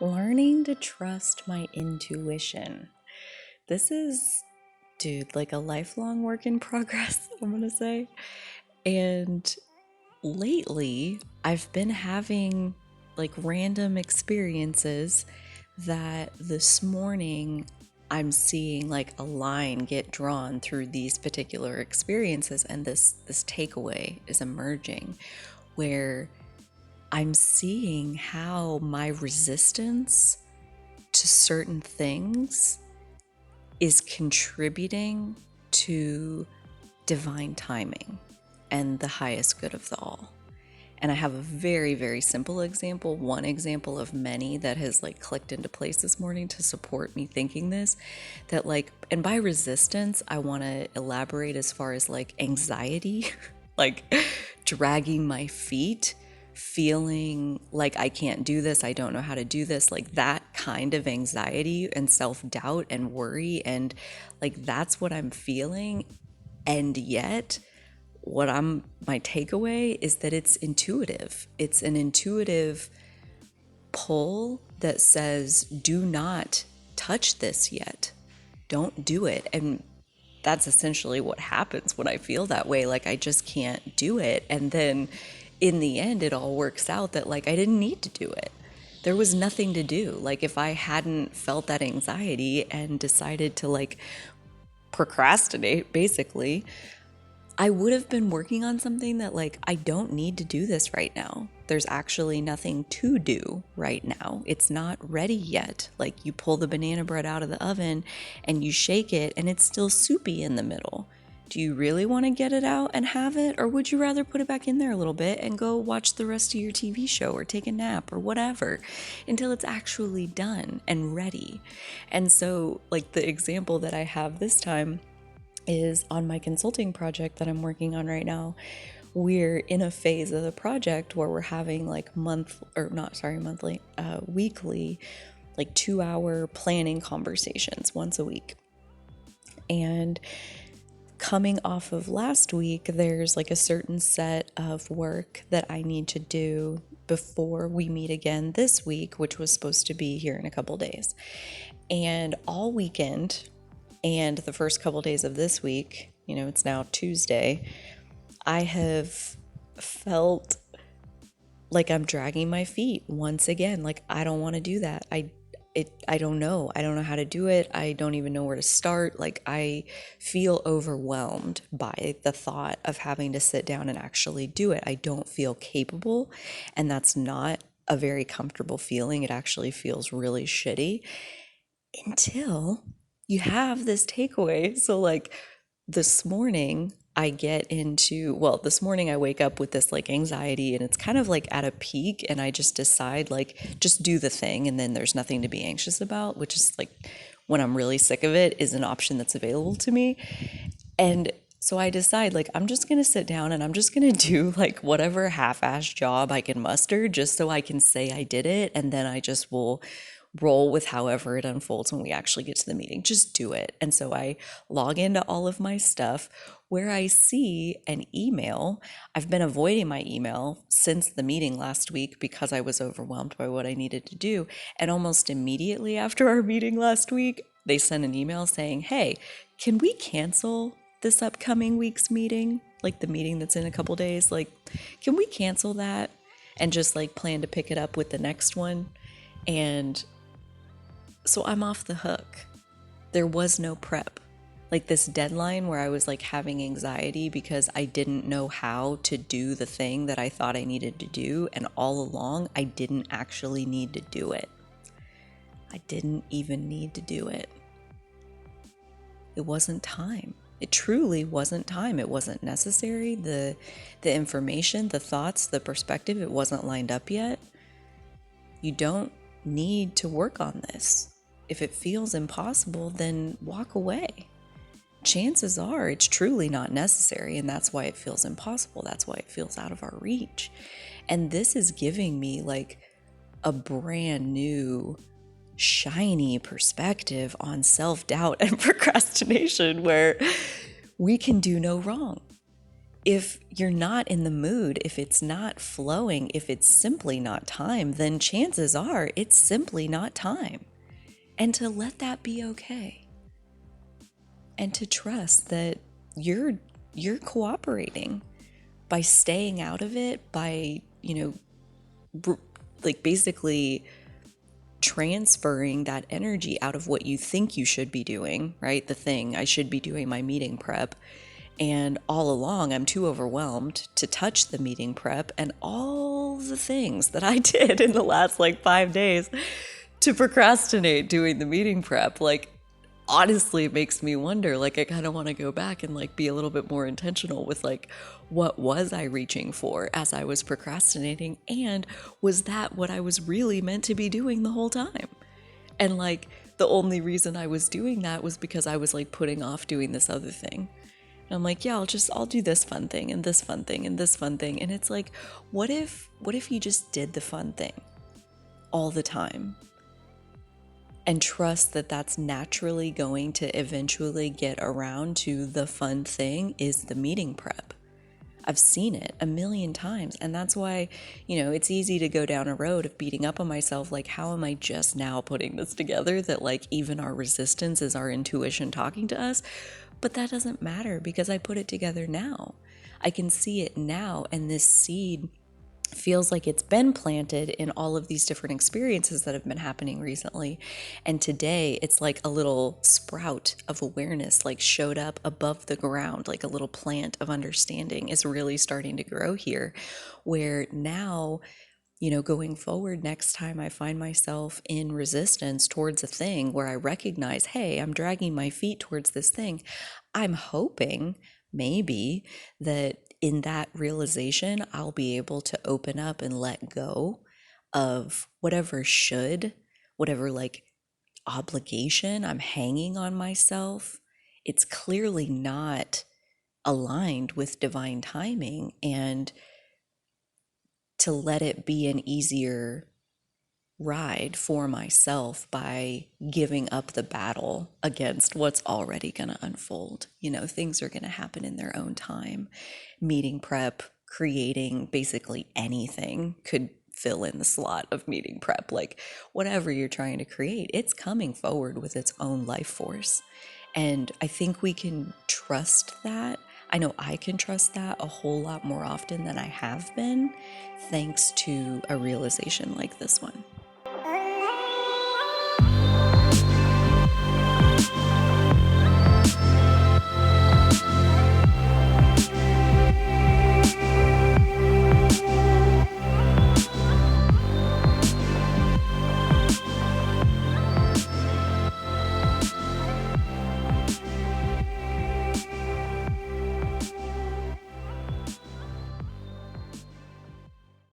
Learning to trust my intuition. This is, dude, like a lifelong work in progress, I'm gonna say. And lately, I've been having like random experiences that this morning I'm seeing like a line get drawn through these particular experiences, and this takeaway is emerging where I'm seeing how my resistance to certain things is contributing to divine timing and the highest good of the all. And I have a very, very simple example, one example of many that has like clicked into place this morning to support me thinking this. That like, and by resistance, I want to elaborate as far as like anxiety, like dragging my feet, feeling like I can't do this, I don't know how to do this, like that kind of anxiety and self doubt and worry. And like that's what I'm feeling. And yet, my takeaway is that it's intuitive. It's an intuitive pull that says, do not touch this yet. Don't do it. And that's essentially what happens when I feel that way. Like I just can't do it. And then in the end, it all works out that like I didn't need to do it. There was nothing to do. Like if I hadn't felt that anxiety and decided to like procrastinate, basically, I would have been working on something that like I don't need to do this right now. There's actually nothing to do right now. It's not ready yet. Like you pull the banana bread out of the oven and you shake it and it's still soupy in the middle. Do you really want to get it out and have it, or would you rather put it back in there a little bit and go watch the rest of your TV show or take a nap or whatever until it's actually done and ready? And so like the example that I have this time is on my consulting project that I'm working on right now. We're in a phase of the project where we're having like weekly, like 2-hour planning conversations once a week. And coming off of last week, there's like a certain set of work that I need to do before we meet again this week, which was supposed to be here in a couple days. And all weekend, and the first couple days of this week, it's now Tuesday, I have felt like I'm dragging my feet once again. Like I don't want to do that. I don't know. I don't know how to do it. I don't even know where to start. Like I feel overwhelmed by the thought of having to sit down and actually do it. I don't feel capable, and that's not a very comfortable feeling. It actually feels really shitty until you have this takeaway. So like this morning this morning I wake up with this like anxiety, and it's kind of like at a peak, and I just decide like just do the thing and then there's nothing to be anxious about, which is like when I'm really sick of it is an option that's available to me. And so I decide like I'm just going to sit down and I'm just going to do like whatever half-assed job I can muster just so I can say I did it, and then I just will roll with however it unfolds when we actually get to the meeting. Just do it. And so I log into all of my stuff where I see an email. I've been avoiding my email since the meeting last week because I was overwhelmed by what I needed to do. And almost immediately after our meeting last week, they sent an email saying, hey, can we cancel this upcoming week's meeting? Like the meeting that's in a couple days, like, can we cancel that and just like plan to pick it up with the next one? And so I'm off the hook. There was no prep. Like this deadline where I was like having anxiety because I didn't know how to do the thing that I thought I needed to do. And all along, I didn't actually need to do it. I didn't even need to do it. It wasn't time. It truly wasn't time. It wasn't necessary. The information, the thoughts, the perspective, it wasn't lined up yet. You don't need to work on this. If it feels impossible, then walk away. Chances are it's truly not necessary, and that's why it feels impossible. That's why it feels out of our reach. And this is giving me like a brand new, shiny perspective on self-doubt and procrastination, where we can do no wrong. if you're not in the mood, if it's not flowing, if it's simply not time, then chances are it's simply not time. And to let that be okay. And to trust that you're cooperating by staying out of it, by, like basically transferring that energy out of what you think you should be doing, right? The thing, I should be doing my meeting prep. And all along, I'm too overwhelmed to touch the meeting prep and all the things that I did in the last 5 days to procrastinate doing the meeting prep. Honestly, it makes me wonder, I kind of want to go back and be a little bit more intentional with what was I reaching for as I was procrastinating, and was that what I was really meant to be doing the whole time? And the only reason I was doing that was because I was putting off doing this other thing. And I'm yeah, I'll do this fun thing and this fun thing and this fun thing. And it's what if you just did the fun thing all the time? And trust that that's naturally going to eventually get around to the fun thing is the meeting prep. I've seen it a million times. And that's why, it's easy to go down a road of beating up on myself. How am I just now putting this together? That even our resistance is our intuition talking to us. But that doesn't matter because I put it together now. I can see it now. And this seed feels like it's been planted in all of these different experiences that have been happening recently. And today it's a little sprout of awareness, showed up above the ground, a little plant of understanding is really starting to grow here, where now, going forward, next time I find myself in resistance towards a thing where I recognize, hey, I'm dragging my feet towards this thing, I'm hoping maybe that in that realization, I'll be able to open up and let go of whatever whatever obligation I'm hanging on myself. It's clearly not aligned with divine timing, and to let it be an easier ride for myself by giving up the battle against what's already going to unfold. Things are going to happen in their own time. Meeting prep, creating basically anything could fill in the slot of meeting prep. Whatever you're trying to create, it's coming forward with its own life force. And I think we can trust that. I know I can trust that a whole lot more often than I have been, thanks to a realization like this one.